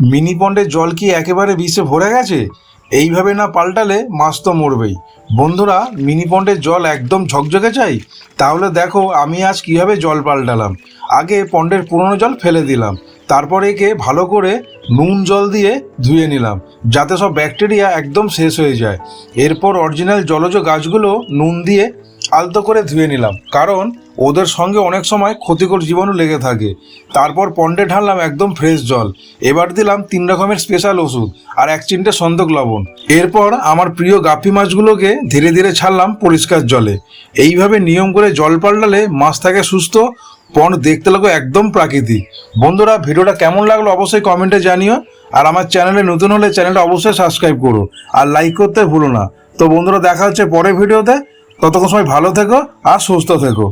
Mini পন্ডের জল কি একেবারে বিষে ভরে গেছে? এইভাবে না পাল্টালে মাছ তো মরবেই। বন্ধুরা, মিনি পন্ডের জল একদম ঝকঝকে চাই? তাহলে দেখো আমি আজ কিভাবে জল পাল্টালাম। আগে পন্ডের পুরনো জল ফেলে দিলাম, তারপর একে ভালো করে নুন জল দিয়ে ধুয়ে নিলাম, যাতে সব ব্যাকটেরিয়া একদম শেষ হয়ে যায়। এরপর অরিজিনাল জলজ গাছগুলো নুন দিয়ে আলতো করে ধুয়ে নিলাম, কারণ ওদের সঙ্গে অনেক সময় ক্ষতিকর জীবাণু লেগে থাকে। তারপর পন্ডে ঢাললাম একদম ফ্রেশ জল। এবার দিলাম 3 রকমের স্পেশাল ওষুধ আর 1 চিমটে সন্দক লবণ। এরপর আমার প্রিয় গাপ্পি মাছগুলোকে ধীরে ধীরে ছাড়লাম পরিষ্কার জলে। এইভাবে নিয়ম করে জল পাল্টালে মাছ থাকে সুস্থ, পন্ড দেখতে লাগো একদম প্রাকৃতিক। বন্ধুরা, ভিডিওটা কেমন লাগলো অবশ্যই কমেন্টে জানিও। আর আমার চ্যানেলে নতুন হলে চ্যানেলটা অবশ্যই সাবস্ক্রাইব করো আর লাইক করতে ভুলো না। তো বন্ধুরা, দেখা হচ্ছে পরের ভিডিওতে। ততক্ষণ সময় ভালো থেকো আর সুস্থ থেকো।